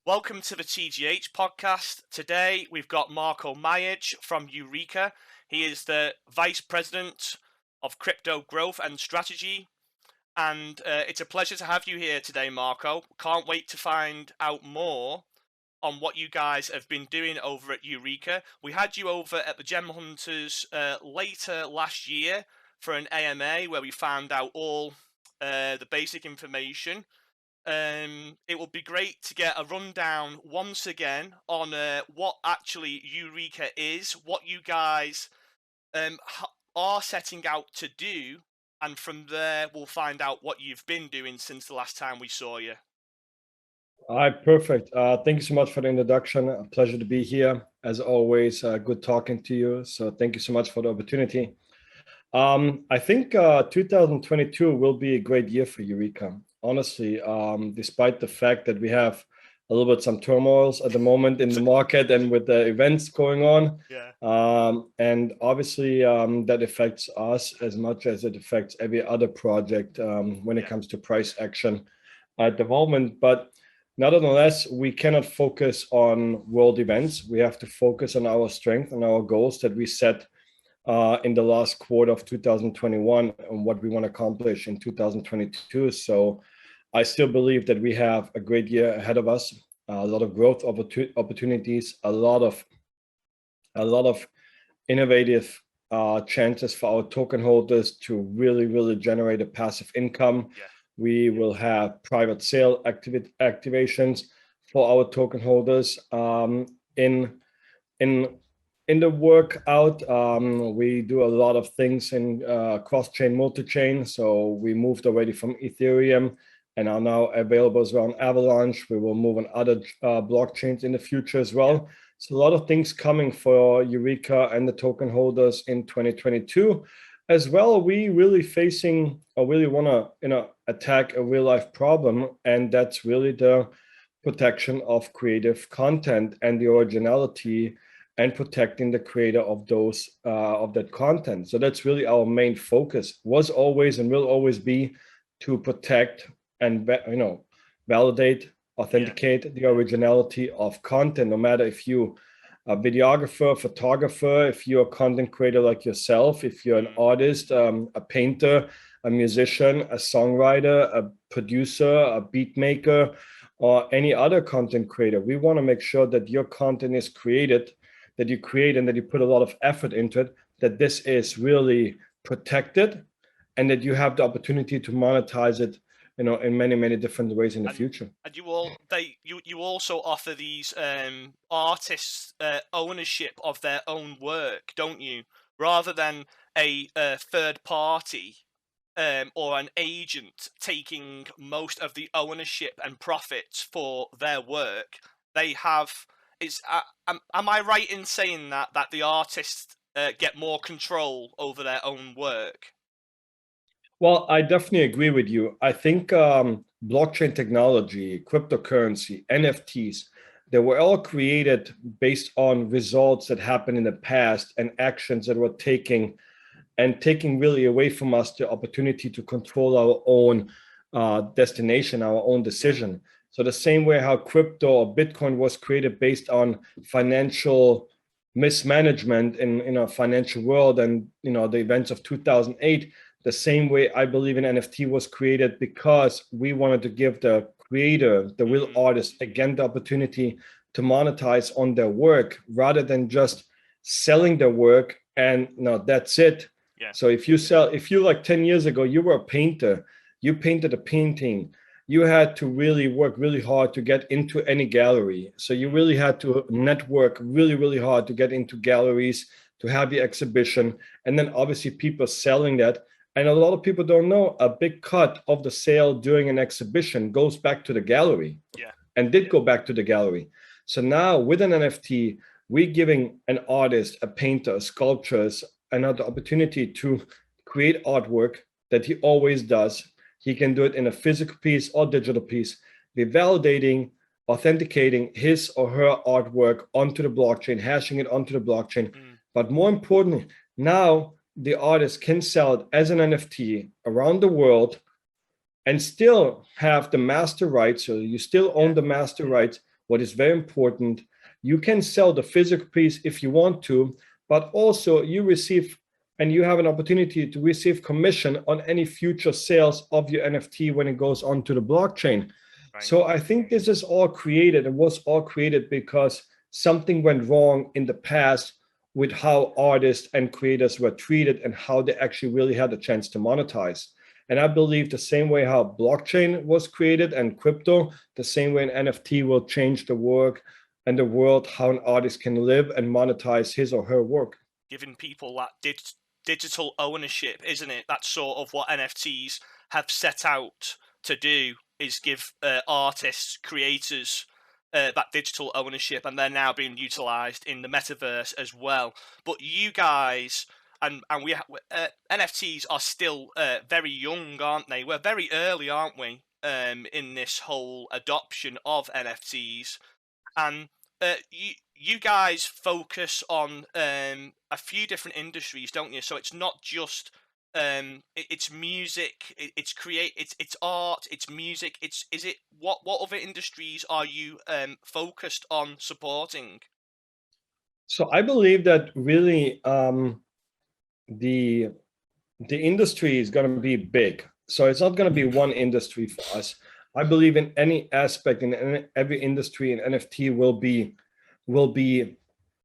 Welcome to the TGH podcast. Today we've got Marko Majic from UREEQA. He is the Vice President of Crypto Growth and Strategy. And it's a pleasure to have you here today, Marko. Can't wait to find out more on what you guys have been doing over at UREEQA. We had you over at the Gem Hunters later last year for an AMA where we found out all the basic information. It would be great to get a rundown once again on what actually UREEQA is, what you guys are setting out to do, and from there we'll find out what you've been doing since the last time we saw you. All right, perfect. Thank you so much for the introduction. A pleasure to be here. As always, good talking to you. So thank you so much for the opportunity. I think 2022 will be a great year for UREEQA. Honestly, despite the fact that we have a little bit some turmoils at the moment in the market and with the events going on. Yeah. And obviously that affects us as much as it affects every other project when it comes to price action at the moment. But nonetheless, we cannot focus on world events. We have to focus on our strength and our goals that we set in the last quarter of 2021 and what we want to accomplish in 2022. So I still believe that we have a great year ahead of us, a lot of growth opportunities, a lot of innovative chances for our token holders to really generate a passive income. Yeah. We will have private sale activations for our token holders in the workout. We do a lot of things in cross-chain, multi-chain. So we moved already from Ethereum and are now available as well on Avalanche. We will move on other blockchains in the future as well. Yeah. So a lot of things coming for UREEQA and the token holders in 2022. As well, we really facing or really want to attack a real life problem, and that's really the protection of creative content and the originality and protecting the creator of those of that content. So that's really our main focus, was always and will always be to protect and validate, authenticate the originality of content, no matter if you a videographer, photographer, if you're a content creator like yourself, if you're an artist, a painter, a musician, a songwriter, a producer, a beat maker, or any other content creator. We want to make sure that your content is created, that you create and that you put a lot of effort into it, that this is really protected and that you have the opportunity to monetize it, in many different ways in the future. And you also offer these artists ownership of their own work, don't you? Rather than a third party or an agent taking most of the ownership and profits for their work, they have. Am I right in saying that the artists get more control over their own work? Well, I definitely agree with you. I think blockchain technology, cryptocurrency, NFTs, they were all created based on results that happened in the past and actions that were taking really away from us the opportunity to control our own destination, our own decision. So the same way how crypto or Bitcoin was created based on financial mismanagement in a financial world and the events of 2008, the same way I believe in NFT was created because we wanted to give the creator, the real artist, again the opportunity to monetize on their work rather than just selling their work and that's it. Yeah. So if you like 10 years ago, you were a painter, you painted a painting, you had to really work really hard to get into any gallery. So you really had to network really hard to get into galleries, to have the exhibition, and then obviously people selling that. And a lot of people don't know a big cut of the sale during an exhibition goes back to the gallery. Yeah. And did go back to the gallery. So now with an NFT, we're giving an artist, a painter, a sculptor, another opportunity to create artwork that he always does. He can do it in a physical piece or digital piece. We're validating, authenticating his or her artwork onto the blockchain, hashing it onto the blockchain. But more importantly, now the artist can sell it as an NFT around the world and still have the master rights. So you still own the master rights what is very important, you can sell the physical piece if you want to, but also you receive and you have an opportunity to receive commission on any future sales of your NFT when it goes onto the blockchain. Right. So I think this is all created and was all created because something went wrong in the past with how artists and creators were treated and how they actually really had a chance to monetize. And I believe the same way how blockchain was created and crypto, the same way an NFT will change the work and the world, how an artist can live and monetize his or her work. Giving people that digital ownership, isn't it? That's sort of what NFTs have set out to do, is give artists, creators that digital ownership, and they're now being utilized in the metaverse as well. But you guys, and we NFTs are still very young, aren't they? We're very early, aren't we, in this whole adoption of NFTs? And you guys focus on a few different industries, don't you? So it's not just it's music, it's art, it's music. It's is it what other industries are you focused on supporting? So I believe that really the the industry is going to be big. So it's not going to be one industry for us. I believe in any aspect in every industry, and NFT will be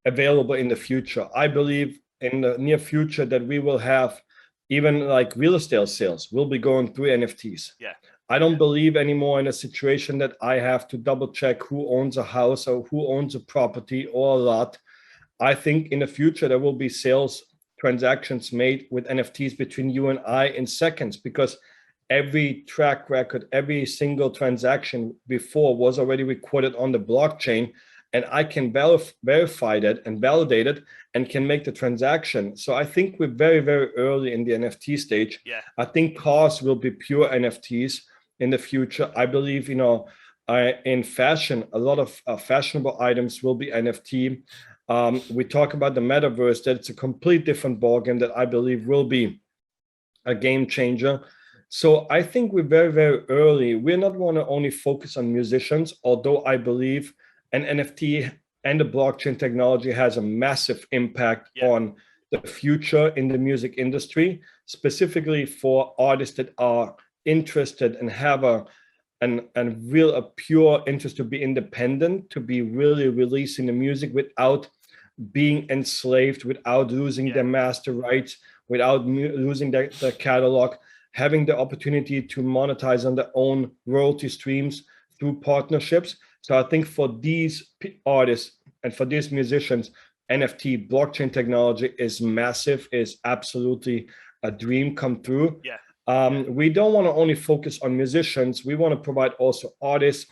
available in the future. I believe in the near future that we will have even like real estate sales will be going through NFTs. Yeah, I don't believe anymore in a situation that I have to double check who owns a house or who owns a property or a lot. I think in the future there will be sales transactions made with NFTs between you and I in seconds, because every track record, every single transaction before was already recorded on the blockchain, and I can verify that and validate it and can make the transaction. So I think we're very, very early in the NFT stage. yeah, I think cars will be pure NFTs in the future. I believe, in fashion, a lot of fashionable items will be NFT. We talk about the metaverse, that it's a complete different ballgame that I believe will be a game changer. So I think we're very, very early. We're not want to only focus on musicians, although I believe an NFT and the blockchain technology has a massive impact yeah, on the future in the music industry, specifically for artists that are interested and have a pure interest to be independent, to be really releasing the music without being enslaved, without losing yeah, their master rights, without losing their catalog, having the opportunity to monetize on their own royalty streams through partnerships. So I think for these artists and for these musicians, NFT blockchain technology is massive, is absolutely a dream come true. yeah, We don't want to only focus on musicians. We want to provide also artists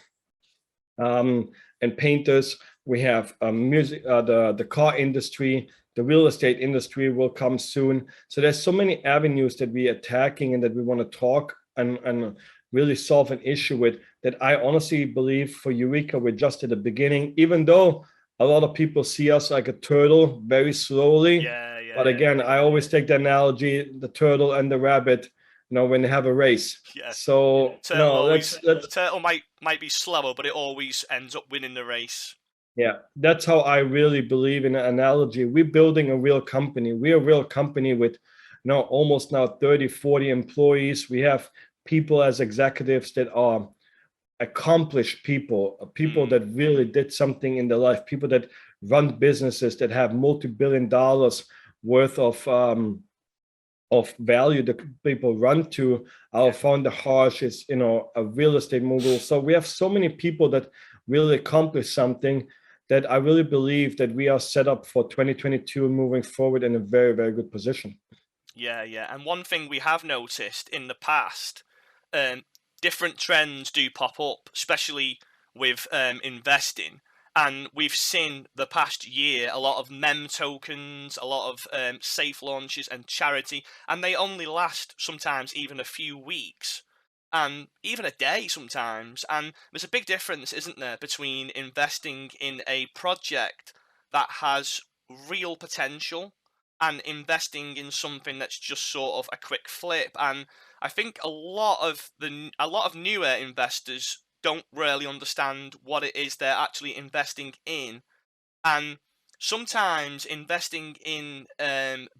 and painters. We have music, the car industry, the real estate industry will come soon. So there's so many avenues that we're attacking and that we want to talk and really solve an issue with, that I honestly believe for UREEQA, we're just at the beginning, even though a lot of people see us like a turtle very slowly. yeah, But yeah, again, I always take the analogy, the turtle and the rabbit, when they have a race. yeah. So, Turtle let's turtle might be slower, but it always ends up winning the race. Yeah, that's how I really believe in an analogy. We're building a real company. We're a real company with almost now 30, 40 employees. We have people as executives that are accomplished people, people Mm, that really did something in their life, people that run businesses that have multi-billion dollars worth of value that people run to. Our yeah. founder Harsh is, a real estate mogul. So we have so many people that really accomplish something, that I really believe that we are set up for 2022 and moving forward in a very, very good position. Yeah, yeah. And one thing we have noticed in the past, um, different trends do pop up, especially with investing. And we've seen the past year a lot of mem tokens, a lot of safe launches and charity, and they only last sometimes even a few weeks and even a day sometimes. And there's a big difference, isn't there, between investing in a project that has real potential and investing in something that's just sort of a quick flip. And I think a lot of newer investors don't really understand what it is they're actually investing in. And sometimes investing in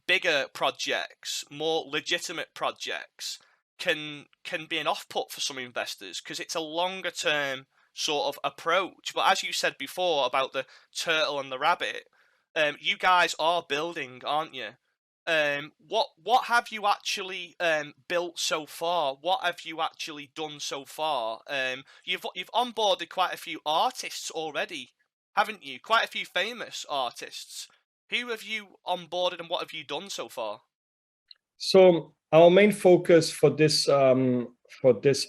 bigger projects, more legitimate projects, can be an off-put for some investors because it's a longer term sort of approach. But as you said before about the turtle and the rabbit, you guys are building, aren't you? What have you actually built so far? What have you actually done so far? You've onboarded quite a few artists already, haven't you? Quite a few famous artists. Who have you onboarded and what have you done so far? So our main focus for this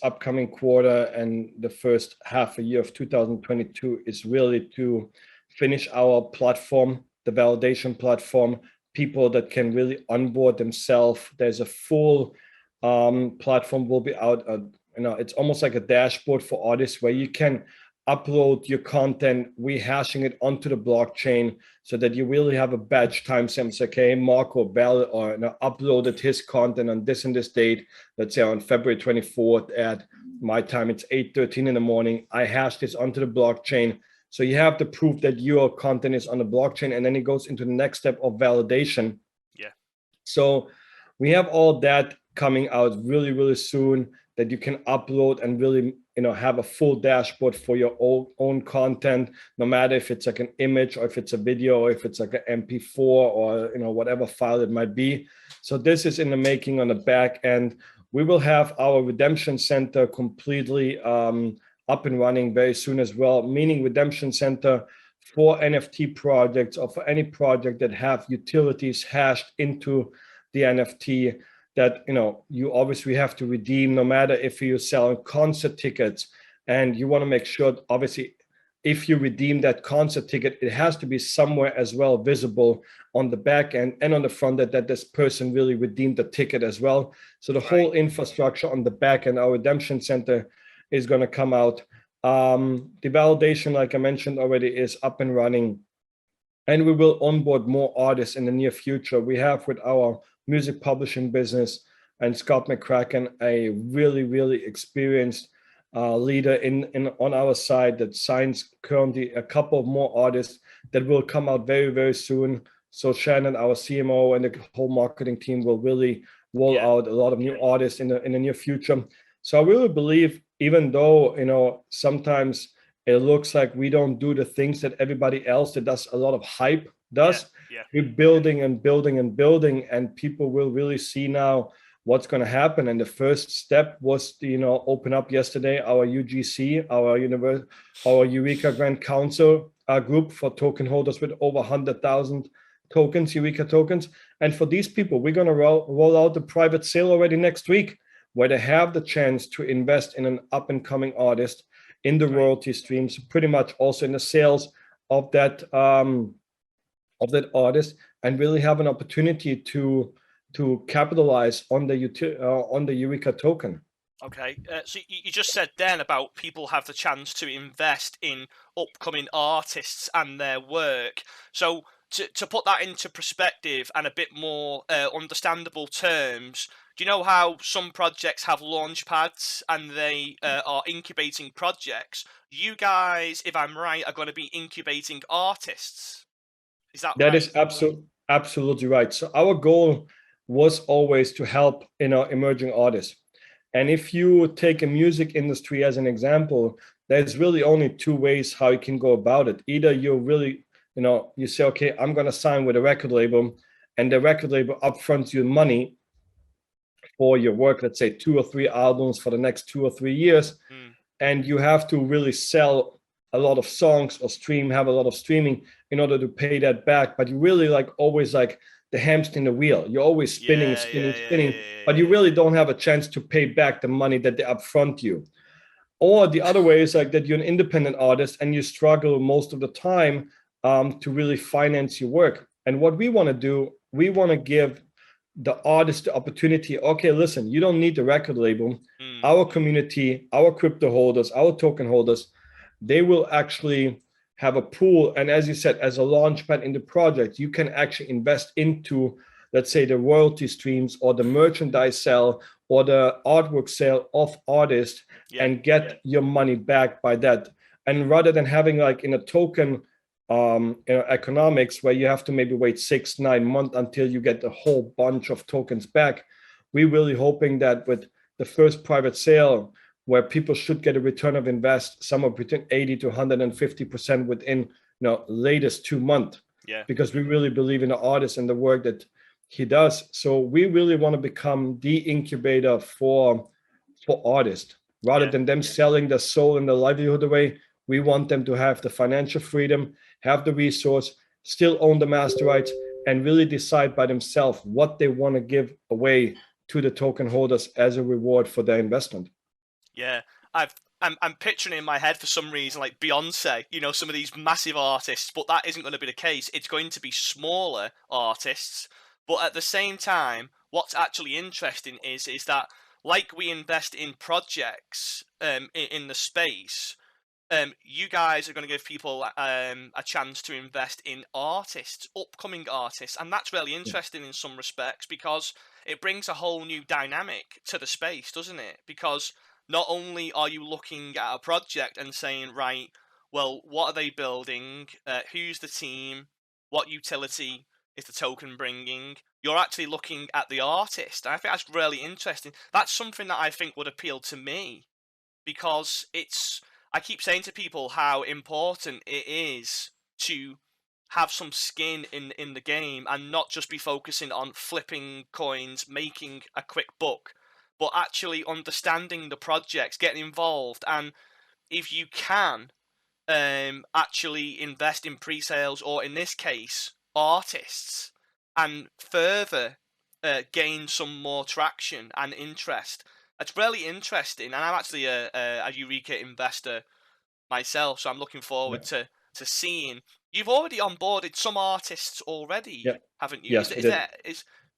upcoming quarter and the first half a year of 2022 is really to finish our platform, the validation platform, people that can really onboard themselves. There's a full platform will be out. It's almost like a dashboard for artists where you can upload your content, rehashing it onto the blockchain so that you really have a badge timestamp. Okay, Marco Bell or uploaded his content on this and this date, let's say on February 24th at my time, it's 8:13 in the morning. I hashed this onto the blockchain. So you have the proof that your content is on the blockchain, and then it goes into the next step of validation. Yeah. So we have all that coming out really, really soon that you can upload and really have a full dashboard for your own content, no matter if it's like an image or if it's a video or if it's like an MP4 or whatever file it might be. So this is in the making on the back end. We will have our redemption center completely up and running very soon as well, meaning redemption center for NFT projects or for any project that have utilities hashed into the NFT that you obviously have to redeem, no matter if you're selling concert tickets. And you want to make sure, obviously, if you redeem that concert ticket, it has to be somewhere as well visible on the back end and on the front end that this person really redeemed the ticket as well. So the whole infrastructure on the back end, our redemption center, is going to come out. The validation, like I mentioned already, is up and running. And we will onboard more artists in the near future. We have with our music publishing business and Scott McCracken, a really, really experienced leader on our side that signs currently a couple of more artists that will come out very, very soon. So Shannon, our CMO, and the whole marketing team will really roll out a lot of new artists in the near future. So I really believe, even though sometimes it looks like we don't do the things that everybody else that does a lot of hype does. We're building and building and building, and people will really see now what's going to happen. And the first step was to, open up yesterday our UGC, our UREEQA Grand Council group for token holders with over 100,000 tokens, UREEQA tokens. And for these people, we're going to roll out the private sale already next week, where they have the chance to invest in an up and coming artist in the royalty streams, pretty much also in the sales of that artist, and really have an opportunity to capitalize on the UREEQA token. Okay, so you just said then about people have the chance to invest in upcoming artists and their work. So to put that into perspective and a bit more understandable terms, do you know how some projects have launch pads and they are incubating projects? You guys, if I'm right, are going to be incubating artists. Is that right? That is absolutely right. So our goal was always to help emerging artists. And if you take a music industry as an example, there's really only two ways how you can go about it. Either you're really, you say, okay, I'm going to sign with a record label, and the record label upfronts you money for your work, let's say 2 or 3 albums for the next 2 or 3 years. And you have to really sell a lot of songs or have a lot of streaming in order to pay that back. But you really always the hamster in the wheel. You're always spinning, but you really don't have a chance to pay back the money that they upfront you. Or the other way is that you're an independent artist and you struggle most of the time to really finance your work. And what we want to do, we want to give the artist the opportunity. Okay, listen, you don't need the record label. Our community, our crypto holders, our token holders, they will actually have a pool. And as you said, as a launch pad in the project, you can actually invest into let's say, the royalty streams or the merchandise sale or the artwork sale of artists and get your money back by that. And rather than having like in a token economics where you have to maybe wait 6-9 months until you get a whole bunch of tokens back, we're really hoping that with the first private sale, where people should get a return of invest somewhere between 80 to 150% within latest 2 months. Yeah. Because we really believe in the artist and the work that he does. So we really want to become the incubator for artists. Rather than them selling their soul and their livelihood away, we want them to have the financial freedom, have the resource, still own the master rights, and really decide by themselves what they want to give away to the token holders as a reward for their investment. Yeah, I'm picturing in my head for some reason like Beyonce, some of these massive artists, but that isn't going to be the case. It's going to be smaller artists, but at the same time, what's actually interesting is that like we invest in projects in the space, you guys are going to give people a chance to invest in artists, upcoming artists, and that's really interesting in some respects because it brings a whole new dynamic to the space, doesn't it? Because not only are you looking at a project and saying, right, well, what are they building? Who's the team? What utility is the token bringing? You're actually looking at the artist. And I think that's really interesting. That's something that I think would appeal to me because I keep saying to people how important it is to have some skin in the game and not just be focusing on flipping coins, making a quick buck, but actually understanding the projects, getting involved, and if you can actually invest in pre-sales or in this case artists and further gain some more traction and interest. It's really interesting, and I'm actually a UREEQA investor myself, so I'm looking forward to seeing. You've already onboarded some artists already, haven't you? Yes,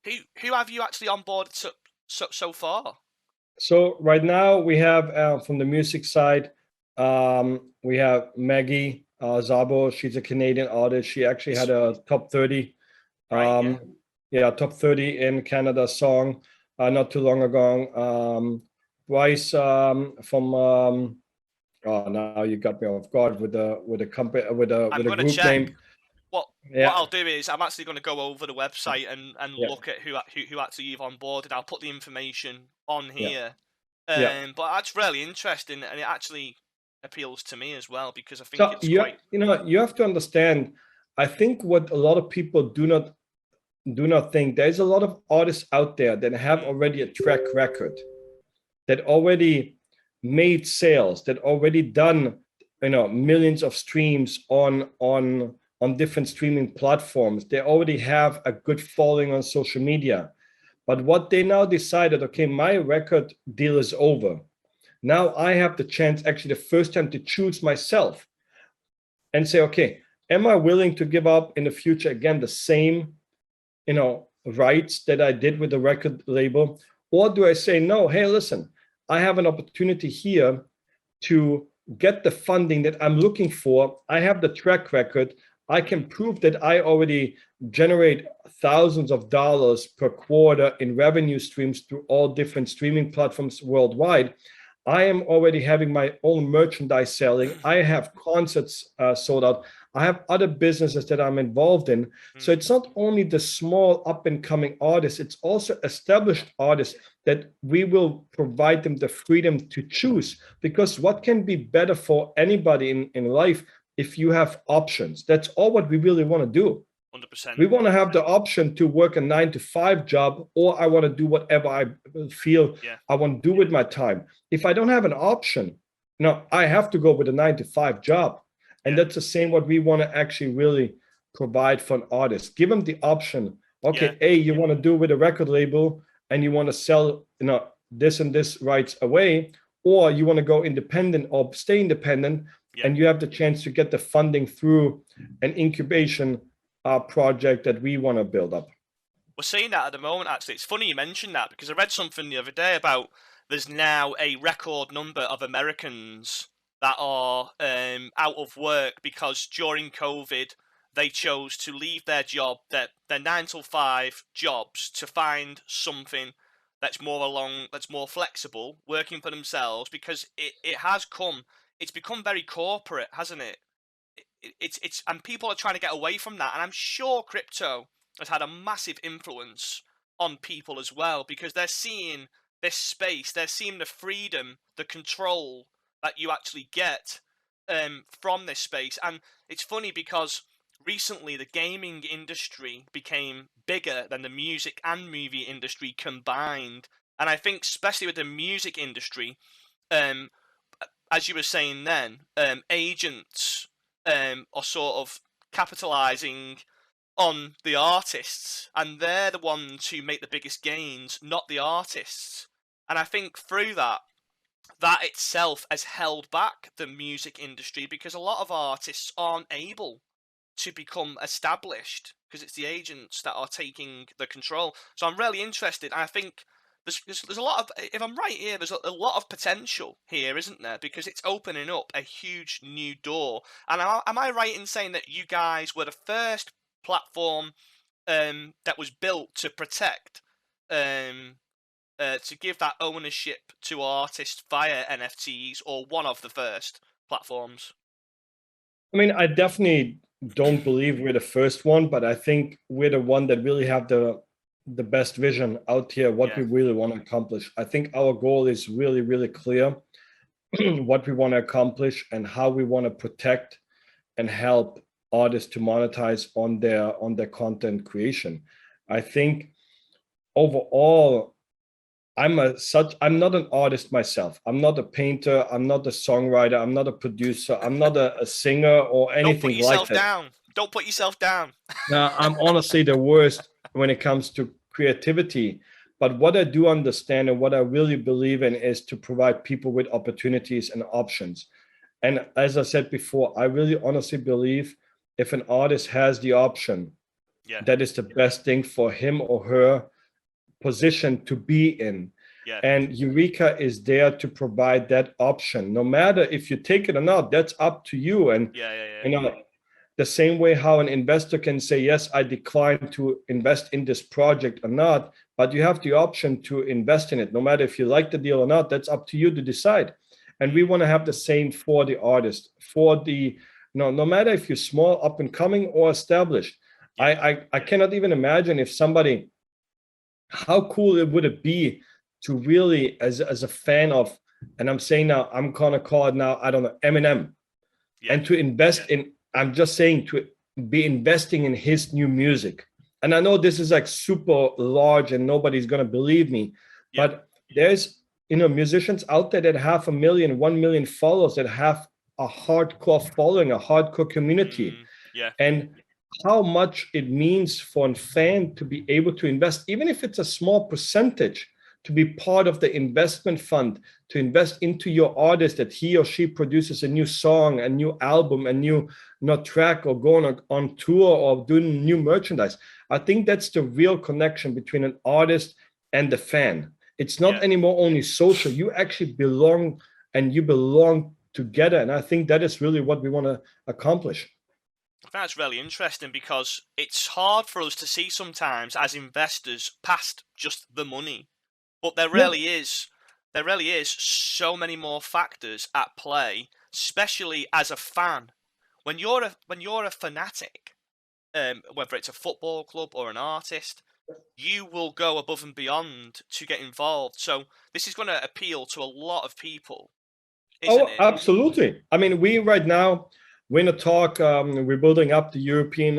Who have you actually onboarded so far? So right now we have from the music side, we have Maggie Zabo. She's a Canadian artist. She actually had a top 30, top 30 in Canada song not too long ago. Bryce from oh, now you got me off guard with the company with a group name. What I'll do is I'm actually going to go over the website and look at who actually you've onboarded. I'll put the information on here. But that's really interesting, and it actually appeals to me as well because I think it's quite. You have to understand. I think what a lot of people do not think, there's a lot of artists out there that have already a track record, that already made sales, that already done millions of streams on different streaming platforms. They already have a good following on social media. But what they now decided, okay, my record deal is over. Now I have the chance, actually the first time, to choose myself and say, okay, am I willing to give up in the future again the same, rights that I did with the record label? Or do I say, no, hey, listen, I have an opportunity here to get the funding that I'm looking for. I have the track record. I can prove that I already generate thousands of dollars per quarter in revenue streams through all different streaming platforms worldwide. I am already having my own merchandise selling. I have concerts sold out. I have other businesses that I'm involved in. So it's not only the small up and coming artists, it's also established artists that we will provide them the freedom to choose. Because what can be better for anybody in life if you have options? That's all what we really want to do. 100%. We want to have the option to work a 9-to-5 job, or I want to do whatever I feel I want to do with my time. If I don't have an option, I have to go with a 9-to-5 job. And that's the same what we want to actually really provide for an artist. Give them the option. Okay, you want to do with a record label and you want to sell this and this rights away, or you want to go independent or stay independent, and you have the chance to get the funding through an incubation project that we want to build up. We're seeing that at the moment, actually. It's funny you mentioned that because I read something the other day about there's now a record number of Americans that are out of work because during COVID, they chose to leave their job, their 9 to 5 jobs, to find something that's more flexible, working for themselves, because it's become very corporate, hasn't it? It's and people are trying to get away from that, and I'm sure crypto has had a massive influence on people as well, because they're seeing this space, they're seeing the freedom, the control that you actually get from this space. And it's funny because recently the gaming industry became bigger than the music and movie industry combined, and I think especially with the music industry, um, as you were saying then, agents are sort of capitalizing on the artists, and they're the ones who make the biggest gains, not the artists. And I think through that itself has held back the music industry, because a lot of artists aren't able to become established because it's the agents that are taking the control. So I'm really interested. And I think there's a lot of, if I'm right here, there's a lot of potential here, isn't there? Because it's opening up a huge new door. And am I right in saying that you guys were the first platform that was built to protect, to give that ownership to artists via NFTs, or one of the first platforms? I mean, I definitely don't believe we're the first one, but I think we're the one that really have the best vision out here, what Yeah, we really want to accomplish. I think our goal is really, really clear, what we want to accomplish and how we want to protect and help artists to monetize on their content creation. I think overall, I'm not an artist myself. I'm not a painter. I'm not a songwriter. I'm not a producer. I'm not a singer or don't put anything like yourself that. down. Don't put yourself down. Now, I'm honestly the worst when it comes to creativity. But what I do understand and what I really believe in is to provide people with opportunities and options. And as I said before, I really honestly believe if an artist has the option, Yeah, that is the best thing for him or her position to be in. yeah, And UREEQA is there to provide that option. No matter if you take it or not, that's up to you. And yeah, yeah, yeah. you know, the same way how an investor can say, yes, I decline to invest in this project or not, but you have the option to invest in it. No matter if you like the deal or not, that's up to you to decide. And we want to have the same for the artist, for the, no matter if you're small, up and coming or established. Yeah. I cannot even imagine if somebody, how cool it would it be to really, as a fan of, and I'm saying now, I'm gonna call it now, I don't know, Eminem, Yeah, and to invest in, I'm just saying, to be investing in his new music. And I know this is like super large and nobody's gonna believe me, yeah, but there's musicians out there that have 1 million, 1 million followers, that have a hardcore following, a hardcore community. yeah, And how much it means for a fan to be able to invest, even if it's a small percentage, to be part of the investment fund, to invest into your artist, that he or she produces a new song, a new album, a new not track, or going on tour, or doing new merchandise. I think that's the real connection between an artist and the fan. It's not yeah. anymore only social. You actually belong, and you belong together. And I think that is really what we want to accomplish. I think that's really interesting, because it's hard for us to see sometimes as investors past just the money. But Yeah. there really is so many more factors at play, especially as a fan. When you're a fanatic, whether it's a football club or an artist, you will go above and beyond to get involved. So this is going to appeal to a lot of people, isn't Oh, it? absolutely. I mean, we right now, we're in a talk. We're building up the European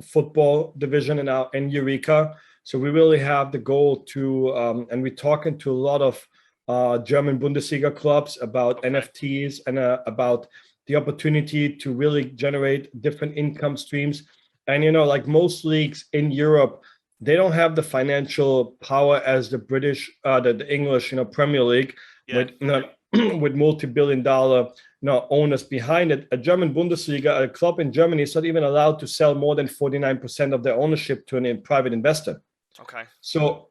football division in UREEQA. So we really have the goal to, and we're talking to a lot of German Bundesliga clubs about Okay. NFTs and about the opportunity to really generate different income streams. And like most leagues in Europe, they don't have the financial power as the British, the English, Premier League, Yeah. with with multi-billion-dollar owners behind it. A German Bundesliga, a club in Germany, is not even allowed to sell more than 49% of their ownership to a private investor. Okay. So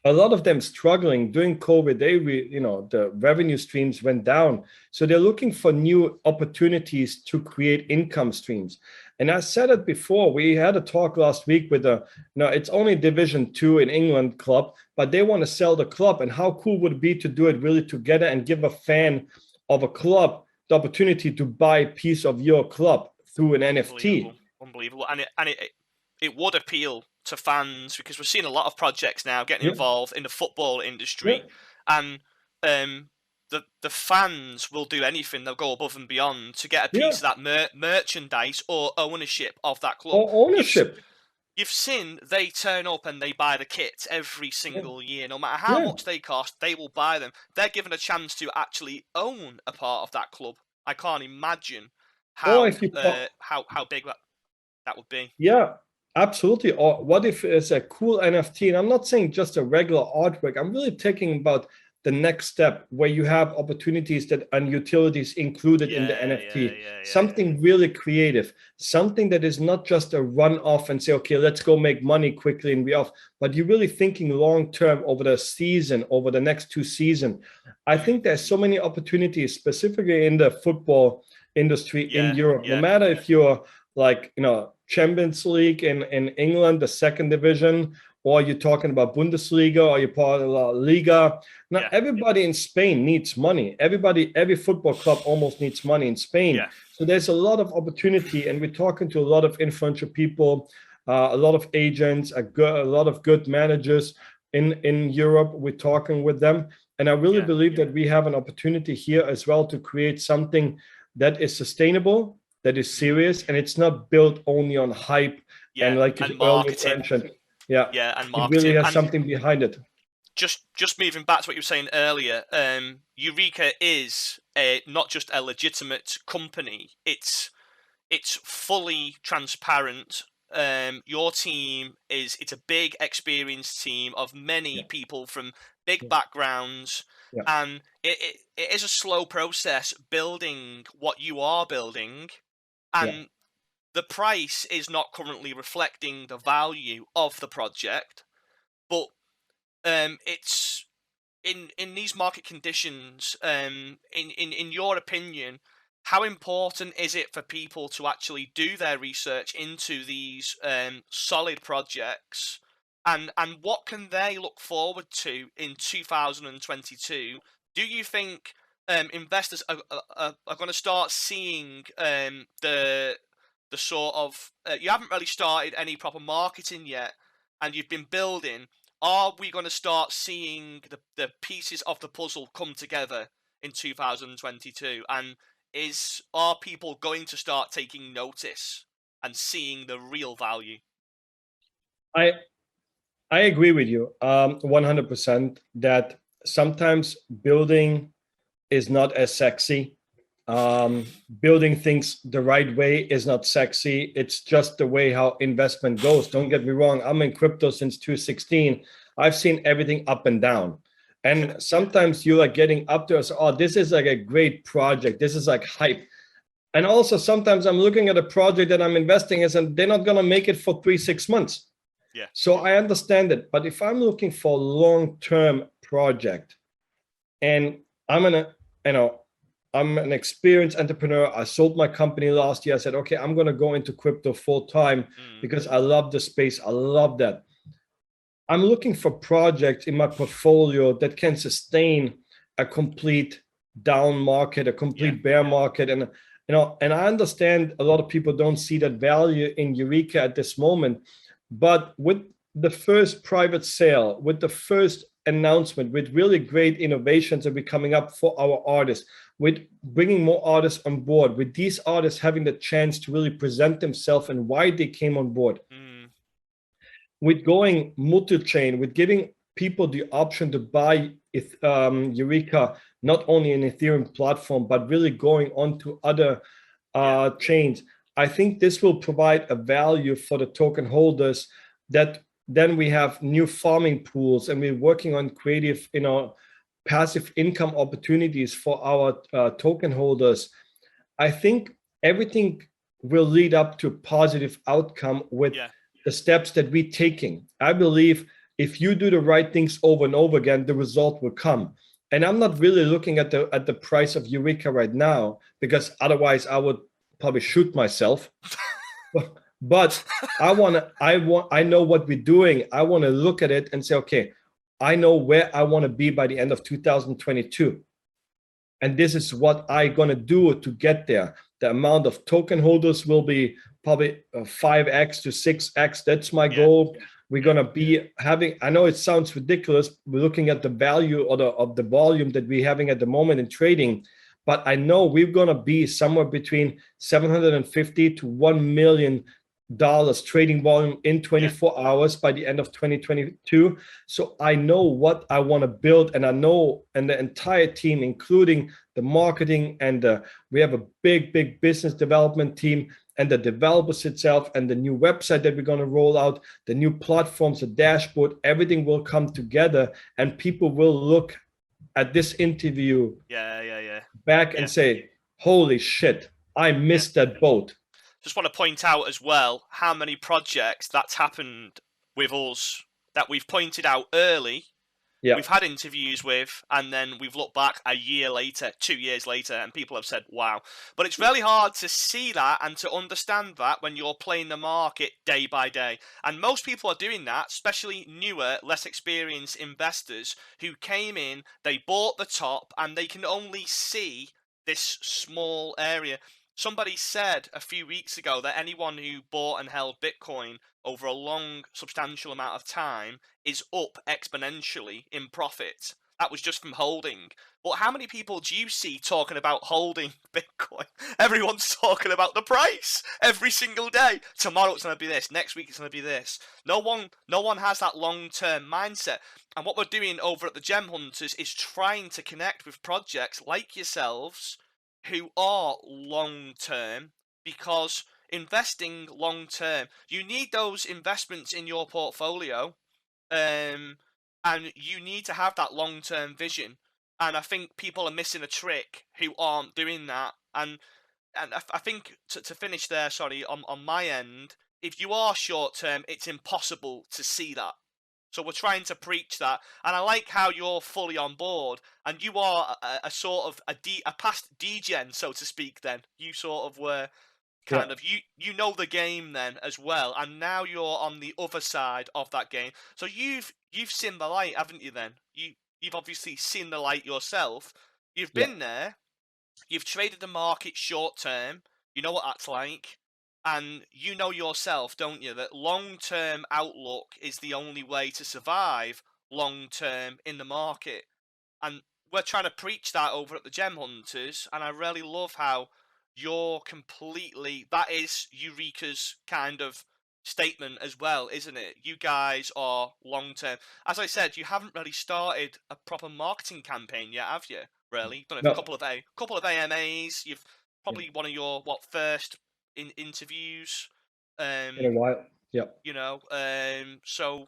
a lot of them struggling during COVID. The revenue streams went down, so they're looking for new opportunities to create income streams. And I said it before. We had a talk last week with it's only Division 2 in England club, but they want to sell the club. And how cool would it be to do it really together and give a fan of a club the opportunity to buy a piece of your club through an NFT? Unbelievable, and it would appeal to fans, because we're seeing a lot of projects now getting Yeah, involved in the football industry, yeah, and the fans will do anything. They'll go above and beyond to get a yeah. piece of that merchandise or ownership of that club. Or ownership. You've seen they turn up and they buy the kits every Yeah, single year. No matter how yeah. much they cost, they will buy them. They're given a chance to actually own a part of that club. I can't imagine Or how if you how big that would be. Yeah, absolutely. Or what if it's a cool NFT? And I'm not saying just a regular artwork. I'm really talking about the next step where you have opportunities that and utilities included in the NFT. Yeah. Something really creative, something that is not just a run off and say, okay, let's go make money quickly and be off, but you're really thinking long term over the season, over the next 2 seasons. I think there's so many opportunities, specifically in the football industry in Europe. No matter if you're like Champions League in England, the second division, or you're talking about Bundesliga, or you're part of La Liga. Now everybody in Spain needs money. Every football club almost needs money in Spain. So there's a lot of opportunity, and we're talking to a lot of influential people, a lot of agents, a lot of good managers in Europe. We're talking with them, and I really believe that we have an opportunity here as well to create something that is sustainable, that is serious, and it's not built only on hype and like you earlier mentioned. Yeah, And it really marketing, has and something behind it. just moving back to what you were saying earlier, UREEQA is not just a legitimate company. It's fully transparent. Your team it's a big experienced team of many people from big backgrounds, Yeah. and it is a slow process building what you are building, and the price is not currently reflecting the value of the project, but it's in these market conditions. In your opinion, how important is it for people to actually do their research into these solid projects, and what can they look forward to in 2022? Do you think investors are going to start seeing the sort of you haven't really started any proper marketing yet, and you've been building. Are we going to start seeing the pieces of the puzzle come together in 2022? And are people going to start taking notice and seeing the real value? I agree with you 100% that sometimes building is not as sexy. Building things the right way is not sexy. It's just the way how investment goes. Don't get me wrong. I'm in crypto since 2016. I've seen everything up and down. And sometimes you're like getting up there, so, oh, this is like a great project. This is like hype. And also sometimes I'm looking at a project that I'm investing in and they're not going to make it for 3-6 months. So I understand it. But if I'm looking for a long-term project and I'm an experienced entrepreneur. I sold my company last year. I said, okay, I'm going to go into crypto full time because I love the space. I love that. I'm looking for projects in my portfolio that can sustain a complete down market, a complete bear market. And I understand a lot of people don't see that value in UREEQA at this moment. But with the first private sale, with the first announcement, with really great innovations that will be coming up for our artists, with bringing more artists on board, with these artists having the chance to really present themselves and why they came on board, with going multi-chain, with giving people the option to buy UREEQA, not only an Ethereum platform, but really going on to other chains. I think this will provide a value for the token holders that then we have new farming pools, and we're working on creative, passive income opportunities for our token holders. I think everything will lead up to a positive outcome with the steps that we're taking. I believe if you do the right things over and over again, the result will come. And I'm not really looking at the price of UREEQA right now, because otherwise I would probably shoot myself. But I know what we're doing. I want to look at it and say, okay, I know where I want to be by the end of 2022. And this is what I'm going to do to get there. The amount of token holders will be probably 5x to 6x. That's my goal. We're going to be having, I know it sounds ridiculous, we're looking at the value of the volume that we're having at the moment in trading, but I know we're going to be somewhere between 750 to $1 million trading volume in 24 hours by the end of 2022. So I know what I want to build, and I know, and the entire team, including the marketing, and we have a big business development team, and the developers itself, and the new website that we're going to roll out, the new platforms, the dashboard, everything will come together, and people will look at this interview back and say, holy shit, I missed that boat. Just want to point out as well how many projects that's happened with us that we've pointed out early, we've had interviews with, and then we've looked back a year later, 2 years later, and people have said, wow. But it's really hard to see that and to understand that when you're playing the market day by day. And most people are doing that, especially newer, less experienced investors who came in, they bought the top, and they can only see this small area. Somebody said a few weeks ago that anyone who bought and held Bitcoin over a long, substantial amount of time is up exponentially in profit. That was just from holding. But how many people do you see talking about holding Bitcoin? Everyone's talking about the price every single day. Tomorrow it's going to be this. Next week it's going to be this. No one has that long-term mindset. And what we're doing over at the Gem Hunters is trying to connect with projects like yourselves who are long-term, because investing long-term, you need those investments in your portfolio, and you need to have that long-term vision. And I think people are missing a trick who aren't doing that. And I think to finish there, sorry, on my end, if you are short-term, it's impossible to see that. So we're trying to preach that, and I like how you're fully on board, and you are a sort of a past degen, so to speak. Then you sort of were kind of you know the game then as well, and now you're on the other side of that game. So you've seen the light, haven't you? Then you've obviously seen the light yourself. You've been there. You've traded the market short term. You know what that's like. And you know yourself, don't you, that long-term outlook is the only way to survive long-term in the market. And we're trying to preach that over at the Gem Hunters, and I really love how you're completely, that is UREEQA's kind of statement as well, isn't it? You guys are long-term. As I said, you haven't really started a proper marketing campaign yet, have you? Really? Done a couple of AMAs. You've probably one of your first in interviews in a while. You know, so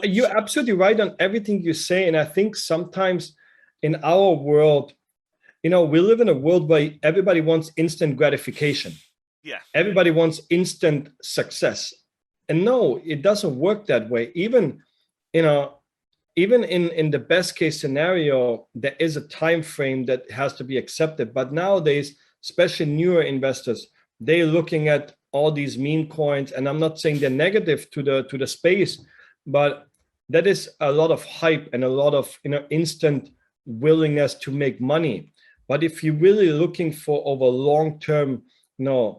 you're absolutely right on everything you say, and I think sometimes in our world, we live in a world where everybody wants instant gratification. Everybody wants instant success, and no, it doesn't work that way. Even in the best case scenario, there is a time frame that has to be accepted. But nowadays, especially newer investors, they're looking at all these meme coins, and I'm not saying they're negative to the space, but that is a lot of hype and a lot of instant willingness to make money. But if you're really looking for over long-term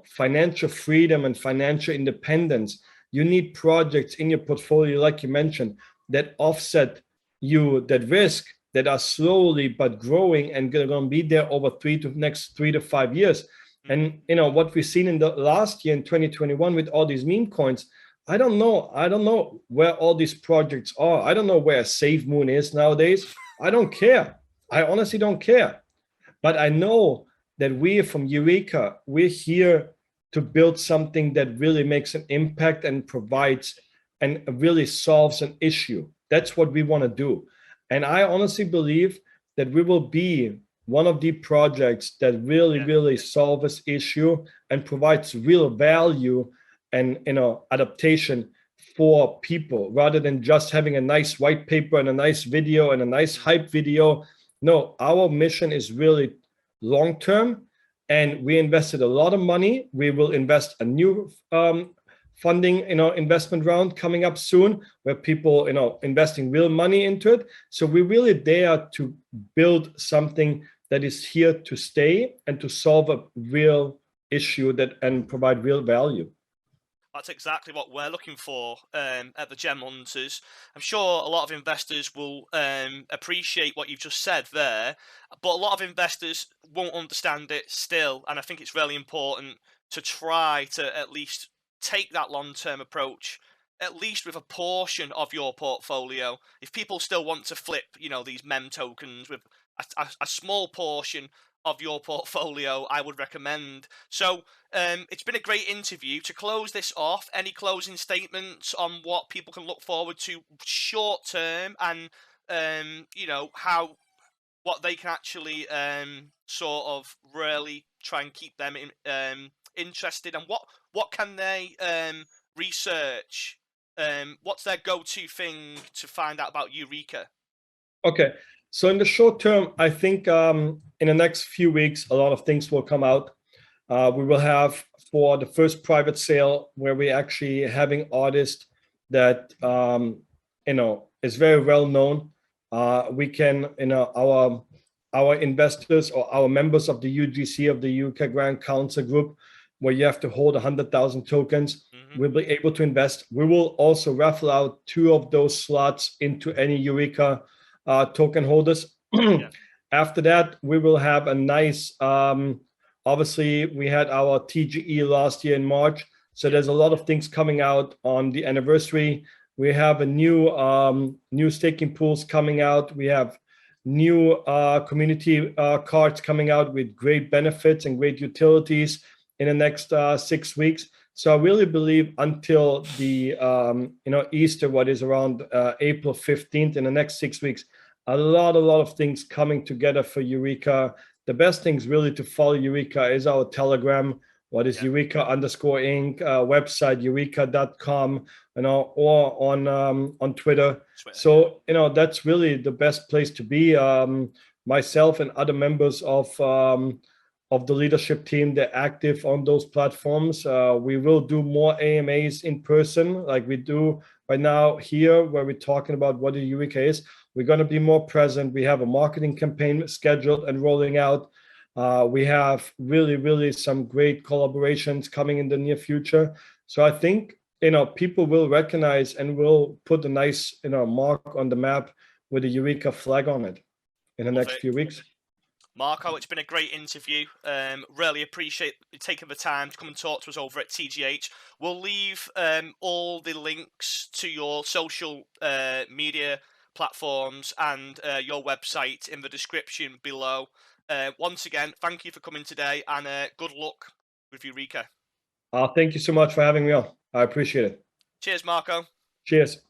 financial freedom and financial independence, you need projects in your portfolio, like you mentioned, that offset that risk, that are slowly but growing and going to be there over next 3 to 5 years. And what we've seen in the last year in 2021 with all these meme coins, I don't know where all these projects are. I don't know where SaveMoon is nowadays. I don't care. I honestly don't care. But I know that we from UREEQA, we're here to build something that really makes an impact and provides and really solves an issue. That's what we want to do. And I honestly believe that we will be one of the projects that really solves this issue and provides real value and adaptation for people rather than just having a nice white paper and a nice video and a nice hype video. No, our mission is really long term, and we invested a lot of money. We will invest a new funding, investment round coming up soon, where people, investing real money into it. So we really dare to build something that is here to stay and to solve a real issue and provide real value. That's exactly what we're looking for at the Gem Hunters. I'm sure a lot of investors will appreciate what you've just said there, but a lot of investors won't understand it still. And I think it's really important to try to at least take that long-term approach, at least with a portion of your portfolio. If people still want to flip, these mem tokens with a small portion of your portfolio, I would recommend. So it's been a great interview. To close this off, any closing statements on what people can look forward to short term, and how what they can actually sort of really try and keep them interested, and what can they research? What's their go-to thing to find out about UREEQA? Okay, so in the short term, I think in the next few weeks, a lot of things will come out. We will have, for the first private sale, where we're actually having artists that is very well known. We can, our investors or our members of the UGC, of the UREEQA Grand Council Group, where you have to hold 100,000 tokens, we'll be able to invest. We will also raffle out 2 of those slots into any UREEQA token holders. After that, we will have a nice, obviously we had our TGE last year in March, so there's a lot of things coming out on the anniversary. We have a new staking pools coming out. We have new community cards coming out with great benefits and great utilities in the next 6 weeks. So I really believe until the Easter, what is around April 15th, in the next 6 weeks, a lot of things coming together for UREEQA. The best things really to follow UREEQA is our Telegram, what is UREEQA_Inc. Website, ureeqa.com, or on Twitter. So that's really the best place to be. Myself and other members of the leadership team, they're active on those platforms. We will do more AMAs in person, like we do right now here, where we're talking about what the UREEQA is. We're going to be more present. We have a marketing campaign scheduled and rolling out. We have really some great collaborations coming in the near future. So I think people will recognize and will put a nice mark on the map with the UREEQA flag on it in the next few weeks. Marko, it's been a great interview. Really appreciate you taking the time to come and talk to us over at TGH. We'll leave all the links to your social media platforms and your website in the description below. Once again, thank you for coming today, and good luck with UREEQA. Thank you so much for having me on. I appreciate it. Cheers, Marko. Cheers.